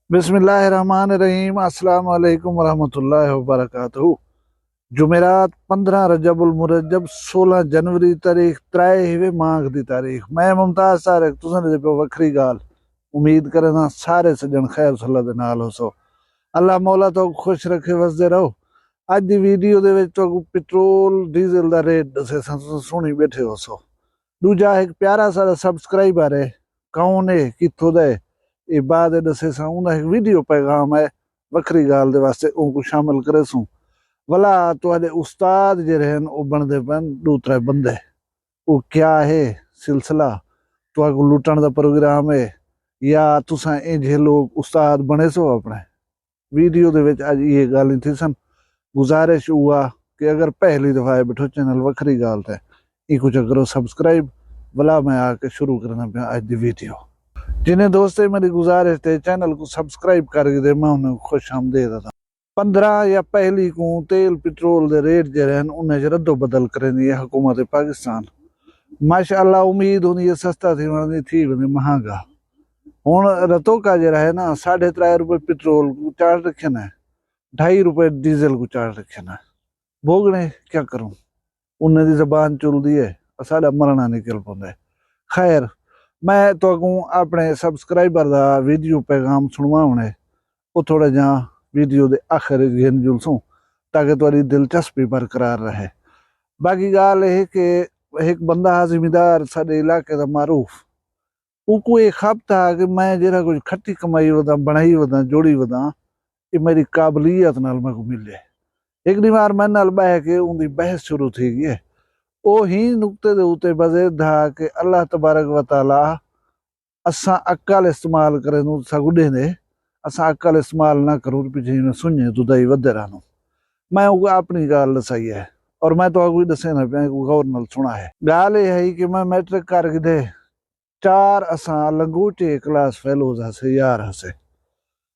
बिस्मिल्लाहिर्रहमानिर्रहीम। अस्सलाम वालेकुम वरहमतुल्लाहि वबरकातुहू। जुमेरात 15 रजबुल मुरज्जब 16 जनवरी तारीख त्राईवे माह दी तारीख। मैं मुमताज तारिक तुसन दे पे वखरी गाल उम्मीद करना सारे सजन खैर सल्ला दे नाल हो सो। अल्लाह मौला तो खुश रखे वसदे रहो। अज दी वीडियो दे विच तो पेट्रोल डीजल दा रेट दसे सुनी बैठे हो सो। दूजा एक प्यारा सारा सब्सक्राइबर है, कौन है किथों दा है, ये बाद दसे सा उनका एक वीडियो पैगाम है वखरी गाल दे वास्ते उनको शामिल करे सू। भला तुहाडे उस्ताद जे रहन ओ बनदे पन दो त्रै बंदे, वो क्या है सिलसिला, तुहाको लुटण दा प्रोग्राम है या तुसा इंजे लोग उस्ताद बने सो अपने। वीडियो दे विच अज ये गल थी सन। गुजारिश हुआ कि अगर पहली दफा बैठो चैनल वखरी गाल ते इको करो सब्सक्राइब। भला मैं आके शुरू करना पाया अज दी वीडियो। जिन्हें दोस्तें मेरी गुजारिश थे चैनल को सब्सक्राइब कर दे, मैं उन्हें खुश आमदीद था। 15 या पहली को तेल पेट्रोल दे रेट जे रहन उन्हें रद्दो बदल करेंदी है हुकूमत पाकिस्तान। माशाअल्लाह उम्मीद होनी है सस्ता थी वनी थी वनी महंगा। हुण रतो का जे रहे ना 3.5 रुपए पेट्रोल को चार्ज रखे ना, 2.5 रुपए डीजल को चार्ज रखे ना। भोगने क्या करूं, उन्हें दी जबान चुलदी है, साडा मरना निकल पांदा है। खैर मैं तो अपने सब्सक्राइबर का वीडियो पैगाम सुनवाने वो थोड़ा जा वीडियो के आखिर गिन जुलसूँ ताकि थोड़ी दिलचस्पी बरकरार रहे। बाकी गाल है कि एक बंदा जिम्मेदार साडे इलाके का मारूफ उनको एक खब था कि मैं जरा कुछ खट्टी कमाई वदा बनाई वदा जोड़ी वदा ये मेरी काबलियत नाल मैं को मिले। एक दी बार मैं नाल बह के उनकी बहस शुरू थी गई है। वो ही नुकते दे उते बजे था कि अल्लाह तबारक व तआला असा अक्ल इस्तेमाल करें सगुडे ने असा अक्ल इस्तेमाल ना करूँ पीछे में सुने दुदाई वधे रहनो। मैं अपनी गाल दसाई है और मैं तो अगू दसे ना पे गौर नाल सुना है। गाल ये है कि मैं मैट्रिक कर गए 4 असा लंगोटे क्लास फेलोज हसे यार हसे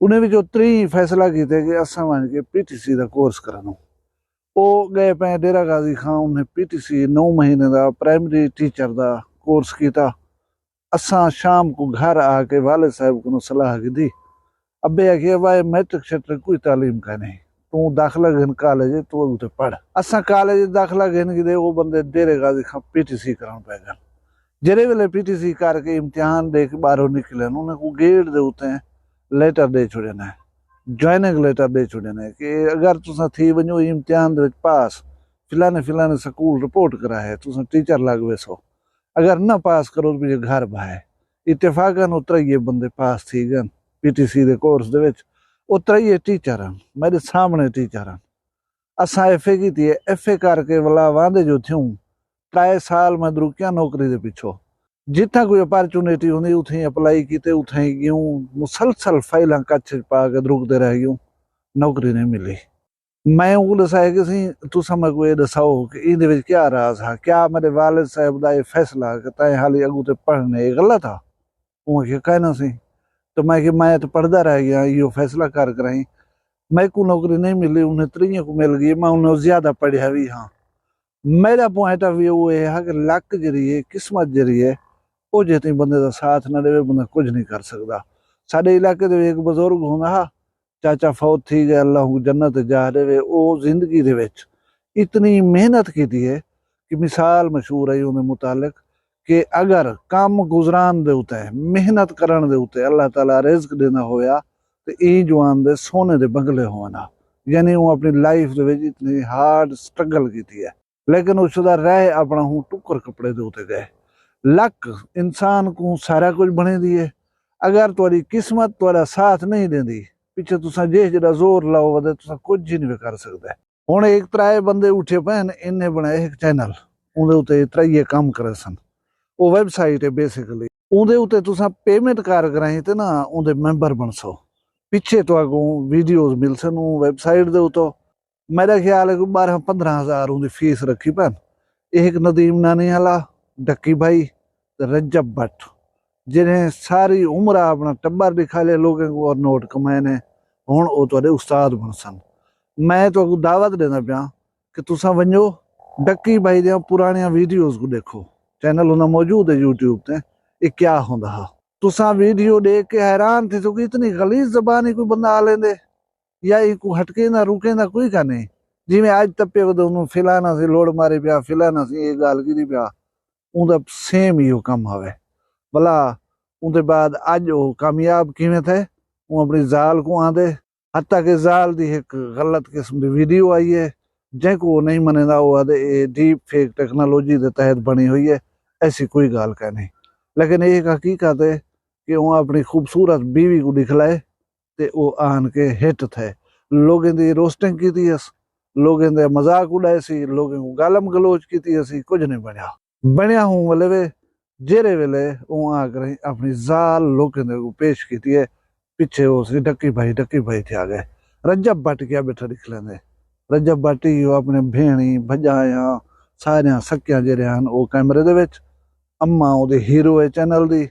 उन्हें भी जो 3 फैसला किए कि असा वन के पीटीसी का कोर्स करानो। वो गए पे डेरा गाजी खां उन्हें पीटीसी 9 महीने का प्राइमरी टीचर का कोर्स किया। असा शाम को घर आके वाले साहब को सलाह की दी, अबे आखिए भाई मैट्रिक शैट्रिक कोई तालीम का नहीं, तू दाखला घन कॉलेज तू उते पढ़। असा कॉलेज दाखला घन की दे वो बंदे डेरे गाजी खां पीटीसी करान पे गल। जेरे वेले पीटीसी करके इम्तिहान दे के बाहरों निकले उन्हें को गेट दे उते लेटर दे छोड़े ने, ज्वाइनिंग लेटर दे छोड़े ने कि अगर तुसा थी वनो इम्तिहान दे पास फिलाने स्कूल रिपोर्ट करा है तुसा टीचर लग वे सो, अगर ना पास करो तो घर बाहे। इतफाकन उतराइए बंदे पास थी गन पीटीसी दे कोर्स दे विच उतराइए टीचर मेरे सामने टीचर। असा एफए की थी एफए करके वाला वादे जो थूं 3 साल मैं द्रुकिया नौकरी दे पिछो जिथा कोई अपॉर्चुनिटी होंगी उथे अप्लाई किते उथे गयूं मुसलसल फाइल कच्छ पा के द्रुकते रह गयूं, नौकरी नहीं मिली। मैं वो दसाया कि सी तुसा मैं को दसाओ कि इन क्या राज है, क्या मेरे वालिद साहब का ये फैसला कि तय हाली अगू ते पढ़ने ये गलत था। वो कहना सी तो मैं तो पढ़ता रह गया यो फैसला कर कराई मैं को नौकरी नहीं मिली उन्हें 3 को मिल गई, मैं उन्हें ज्यादा पढ़िया भी। हाँ मेरा पॉइंट ऑफ व्यू ये है कि लक जरिए किस्मत जरिए वो जितनी बंदे का साथ ना दे बंदा कुछ नहीं कर सकता। साडे इलाके दे एक बजुर्ग होंदा चाचा फौत थी गए अल्लाह जन्नत जा रहे वो जिंदगी दे विच इतनी मेहनत की है कि मिसाल मशहूर है उन्हें मुतालिक कि अगर काम गुजरान दे उते मेहनत करन दे उते अल्लाह ताला रिज़्क देना होया तो ई जवान दे सोने दे बंगले होना। यानी वो अपनी लाइफ दे विच इतनी हार्ड स्ट्रगल की है लेकिन उसदा रह अपना हूँ टुकर कपड़े दे उते गए। लक इंसान को सारा कुछ बने दिए, अगर तुहाडी किस्मत तुहाडा साथ नहीं देंदी पिछे तुसा जे जरा जोर लाओ वदे तुसा कुछ ही नहीं कर सकते। हुण एक त्राए बंदे उठे पैन इन्हें बनाया एक चैनल उहदे उते त्राइये काम करे सन। वो वेबसाइट है बेसिकली उहदे उते तुसा पेमेंट कर कराई ते ना उहदे मैंबर बन सो, पिछे तुहाको वीडियोज मिल सन वेबसाइट दे उतो। मेरा ख्याल है कि 12-15 हज़ार उनकी फीस रखी पैन। एक नदीम नानी आला डक्की भाई रजब भट्ट जिन्हें सारी उम्र अपना टब्बर दिखा ले लोगों को और नोट कमाए ने हुण वो तुहाडे उस्ताद बन सन। मैं तो दावत देना पाया कि तुसा वञो डक्की भाई दियां पुरानियां वीडियोज को देखो, चैनल उन्हें मौजूद है यूट्यूब ते ये क्या होंदा हा। तुसा वीडियो देख के हैरान थे तो कि इतनी गलीज जबान ही कोई बंदा आ लेंदे या को हटके ना रुके ना कोई का नहीं जिमें आज तप्पे वो फिलाना से लोड़ मारे पिया फिलाना से ये गाल की पिया उनका सेम ही कम हवे भला उनके बाद अज वो कामयाब किवें थे वो अपनी जाल को आंदे हत्ता के जाल दी एक गलत किस्म की वीडियो आई है जिनको नहीं मनेदा वो आदे ये डीप फेक टेक्नोलॉजी के तहत बनी हुई है ऐसी कोई गाल का नहीं लेकिन एक हकीकत है कि वो अपनी खूबसूरत बीवी को दिखलाए ते वो आन के हिट थे लोगों की रोस्टिंग की थी लोगों के मजाक उड़ाए सी लोगों को गालम गलोच की थी कुछ नहीं बनया बनया हूँ वाले वे जेरे वेले वो आकर अपनी जाल लोगों को पेश की थी पिछे वो सी डक्की भाई थे आ गए रजब भट्ट क्या बैठा दिख लेंदे रजब भट्ट अपने भेणी भजाया सारिया सकिया जेरे हैं वो कैमरे दे विच अम्मा वो हीरो है चैनल दी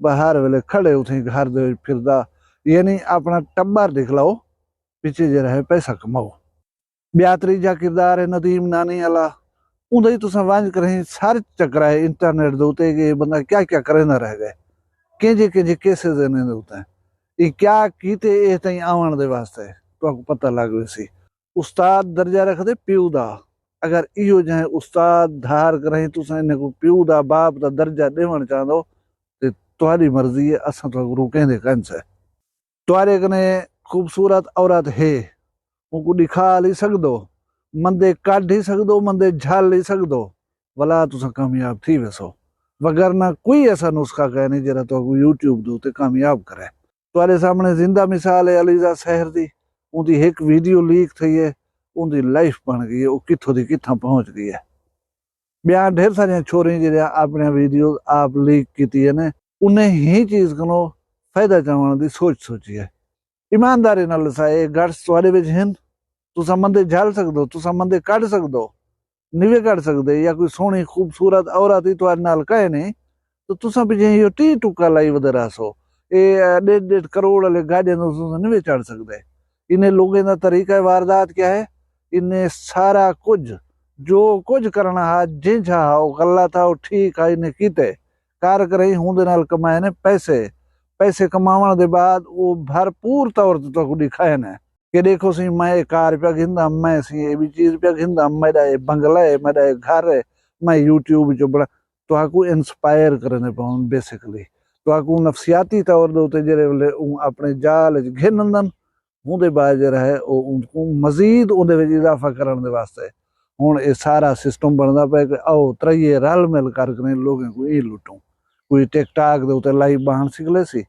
बाहर वेले खड़े उठे घर दे फिरदा यानी अपना टब्बर दिख लाओ पिछे जे रहे पैसा कमाओ ब्यातरी जा किरदार है नदीम नानी वाला उदय तुसा वांझ करें सर्च चकराए इंटरनेट दे उते कि बंदा क्या क्या करे ना रह गए केजे केसेस ने उते ये क्या कीते ए तई आवन दे वास्ते तो पता लग सी उस्ताद दर्जा रख दे प्यू दा अगर इहो जाए उस्ताद धार करें तुसा इन को प्यू दा बाप दा दर्जा देवण चाहंदो ते तुम्हारी मर्जी है असा तो रोकें दे कंस है तुम्हारे कने खूबसूरत औरत है उनको दिखा ली सकदो मंदे काढ़ी सकदो मंदे झाल ली सकदो भला तुसा कामयाब थी वैसो वगरना कोई ऐसा नुस्खा कह नहीं जरा तो यूट्यूब दो ते कामयाब करे तुम्हारे सामने जिंदा मिसाल है अलीजा शहर दी उनकी एक वीडियो लीक थी है उनकी लाइफ बन गई है वो कितों दी किथा पहुंच गई है ब्याह ढेर सारिया छोरी जो अपने वीडियो आप लीक की है ने उन्हें ही चीज को फायदा चाहने की सोची है ईमानदारी नाल दसाए गट्स तुहाडे विच हन तुसा मंदे झाल सकदो तुसा मंदे कढ सकदो निवे कढ सकदे या कोई सोहनी खूबसूरत औरत ही तुहाडे नाल कहे नहीं तो तुसा भी जो टी टुका लाई वधरा सो ये 1.5 करोड़ वाले गाड़ियां तुसा निवे चढ़ सकदे इन्हें लोगों का तरीका वारदात क्या है इन्हें सारा कुछ जो कुछ करना है जिंझा वो गला था वो ठीक है इन्हें कीते कार कर होंदे नाल कमाए ने पैसे कमावन दे बाद वो भरपूर तौर ते दिखाए ने कि देखो सी मैं कार पे घिंदा मैं सी ये भी चीज पे घिंदा मेरा ये बंगला है मेरा ये घर है मैं यूट्यूब जो बड़ा तो आपको इंस्पायर करने पाऊं बेसिकली तो आपको नफसियाती तौर दे उते जेरे वेले अपने जाल घिनंदन उनके बाद जो है उनको मजीद उन्हें इजाफा करने दे वास्ते हुण ये सारा सिस्टम बनता पे कि आओ त्रइये रल मिल करके लोगों को ये लुटूं कोई टिकटॉक दे उते लाइव बहान सीख ले सी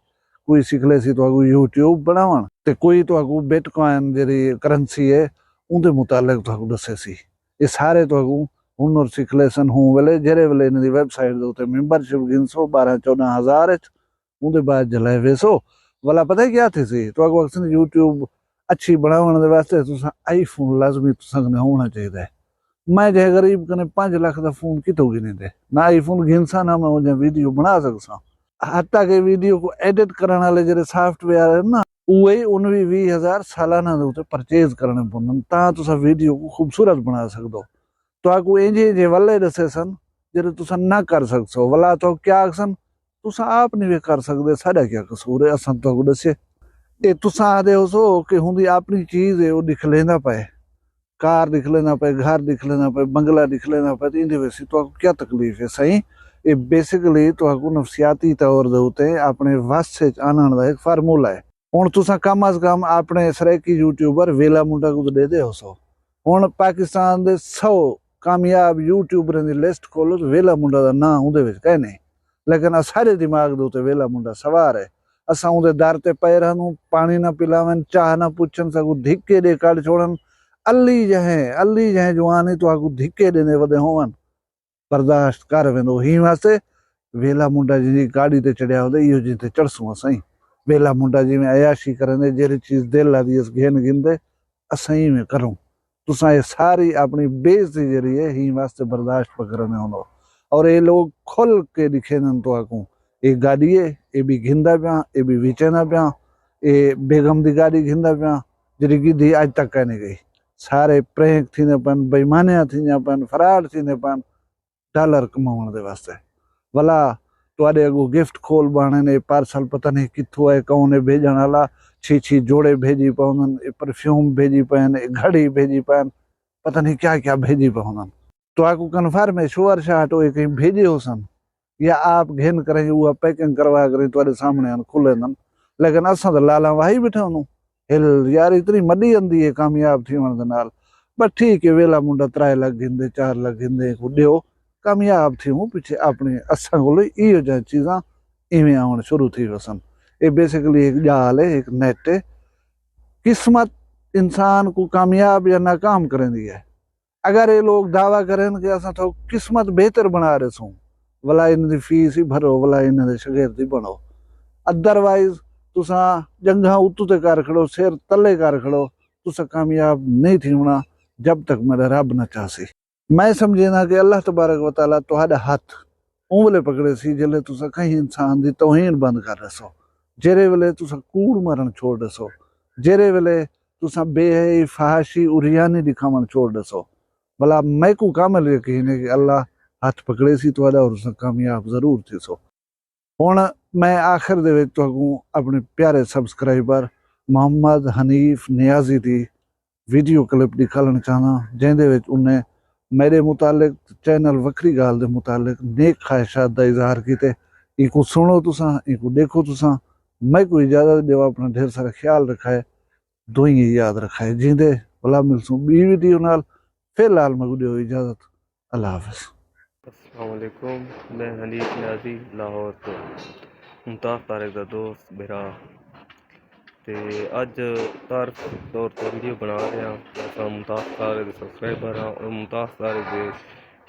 कोई सीख ले सी तो यूट्यूब बनावन ते कोई तो बिटकॉइन जी करंसी है उनके मुतालिक तो दसे सी ये सारे तो हुनर सीख ले सन हूँ वेले जेरे वेले इन वैबसाइट दे उते मेंबरशिप गिनसो 12-14 हज़ार उनके बाद जलाए वेसो वाला पता है क्या थे सी तो अक्सर यूट्यूब अच्छी बनाने दे वास्ते तुसा आईफोन लाजमी तुसा कने होना चाहिए मैं जे गरीब कने 5 लाख का फोन कितों गिने दे ना आईफोन गिनसा ना मैं वो वीडियो बना सकसा हत्ता के वीडियो को एडिट करने वाले जेरे सॉफ्टवेयर है ना उहे उन भी 20,000 सालाना दे उते परचेज करने पौंदन ता तुसा वीडियो को खूबसूरत बना सकदो तो आपको इंजे वाले दसे सन जेरे तुसा ना कर सकसो वाला तो क्या आखसन तुसा आप नहीं कर सकते साडा क्या कसूर है असन तो दसे ये तुसा आदे हो सो कि हुंदी अपनी चीज है वो दिख लेना पाए कार दिख लेना पाए घर दिख लेना पाए बंगला दिख लेना पाए तो इंदे वैसे तो क्या तकलीफ है सही ये बेसिकली तो नफसियाती तौर दे उते अपने वस से आनण दा एक फार्मूला है हुण तुसा कम अज कम अपने सरेकी यूट्यूबर वेला मुंडा को दे दे हो सो हुण पाकिस्तान दे 100 कामयाब यूट्यूबरां दी लिस्ट खोलो तो वेला मुंडा दा नाम उहदे विच कह नहीं लेकिन सारे दिमाग दे उते वेला मुंडा सवार है असां उहदे दर ते पए रहूं पानी ना पिलावन चाह ना पुछन सगों धिक्के दे कढ छोड़न अली जहे जवानी तो आगू धिक्के देने वदे होवन बर्दाश्त कर वेंदो ही वास्ते वेला मुंडा जी गाड़ी ते चढ़िया होंदे इहो जी ते चढ़सूं असां वेला मुंडा जी में अयाशी करंदे जेरी चीज दिल लादी अस घेन गिंदे असां ही में करूं तुसा ये सारी अपनी बेइज्जती जरी है ही वास्ते बर्दाश्त पकड़ने होंदो और ये लोग खुल के दिखेंदन तो आकू ये गाड़ी है ये भी घिंदा पिया ये भी विचेंदा पिया ये बेगम दी गाड़ी घिंदा पिया जरी गिधी आज तक कह नहीं गई सारे प्रेंक थींदे पन बेईमानियां थींदियां पन फराड थींदे पन डॉलर कमाउण दे वास्ते भला ਤੁਹਾਡੇ अगों गिफ्ट खोल बाणे ने पार्सल पता नहीं कित्थों है कौन है भेजण वाला 6 जोड़े भेजी पवंदन परफ्यूम भेजी पैन घड़ी भेजी पैन पता नहीं क्या क्या भेजी पवंदन तो आपको कन्फर्म है श्योर शाट हो कहीं भेजे हो सन या आप घेन करें वो पैकिंग करवा करें तुम्हारे सामने खुले लेकिन असा तो लाला वाही बैठा उन्होंने हिल यार इतनी मडी आंदी है कामयाब थी वन दे नाल बस ठीक है वेला मुंडा 3 लाख गिंदे 4 लाख गिंदे दिओ कामयाब थी हूँ पिछे अपने असा को इो जि चीज़ा इवें आउण शुरू थी वसन ये बेसिकली एक जाल है एक नेट है किस्मत इंसान को कामयाब या नाकाम करेंदी है अगर ये लोग दावा करें कि असा तो किस्मत बेहतर बना रहे सूँ भला इन फीस ही भरो भला इन शगिर्द ही बनो अदरवाइज तुसा जंगा उत्तू ते कर खड़ो सिर तले कर खड़ो तुसा कामयाब नहीं थी होना जब तक मेरा रब न चासी मैं समझना कि अल्लाह तबारक व तआला तुहाडा हथ उंगले पकड़े सी जले तुसा कहीं इंसान दी तौहीन बंद कर रसो जेरे वेले तुसा कूड़ मरण छोड़ दसो जेरे वेले तुसा बेहई फहाशी उरियानी दिखावन छोड़ दसो भला मैं को कामल यकीन है कि अल्लाह हथ पकड़े सी तुहाडा और तुसा कामयाब जरूर थी सो हुण मैं आखिर दे विच तुहानू अपने प्यारे सबसक्राइबर मोहम्मद हनीफ नियाजी दी वीडियो क्लिप दिखाना चाहना जिंदे विच उन्हें मेरे मुतालिक चैनल वक्री गाल दे मुतालिक नेक ख्वाहिशात दा इजहार कीते इको सुनो तुसा इको देखो तुसा मैं को इजाजत देवा अपना ढेर सारा ख्याल रखाए दुई याद रखाए जींदे भला मिलसूं बी वीडियो नाल फिलहाल मैं दियो इजाजत अल्लाह हाफिज। अस्सलाम वालेकुम मैं हनीफ नियाजी लाहौर तो मुमताज़ तारिक दा दोस्त मेरा ते अज तारक तौर पर वीडियो बना रहे हैं अस मुमताज़ तारिक दे सबसक्राइबर हाँ और मुमताज़ तारिक दे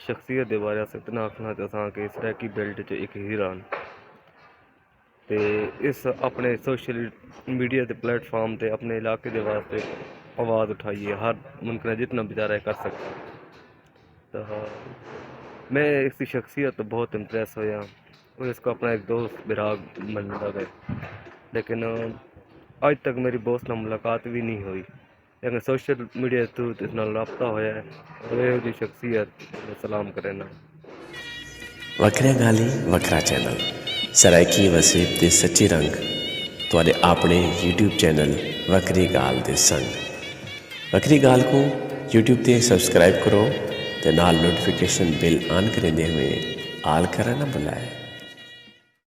शख्सियत के बारे अस इतना आखना चाहता कि सरैकी बेल्ट च एक हीरा ते इस अपने सोशल मीडिया के प्लेटफॉर्म ते अपने इलाके के वास्ते आवाज़ उठाइए हर मुमकिन जितना बेचारा कर सकता तो मैं इसकी शख्सियत तो बहुत इम्प्रेस होया और इसको अपना एक दोस्त बिराग मनता है लेकिन आज तक मेरी दोस्त नाल मुलाकात भी नहीं हुई लेकिन सोशल मीडिया के थ्रू इस नाल रबता होया है और यह जी शख्सियत सलाम करना वखरिया गाली वखरा चैनल सरायकी वसीब दे सच्चे रंग तुहाडे अपने यूट्यूब चैनल वखरी गाल दे संग वखरी गाल को यूट्यूब ते सब्सक्राइब करो ते नाल नोटिफिकेशन बिल ऑन करेंदे हुए आल करना ना भुलाए।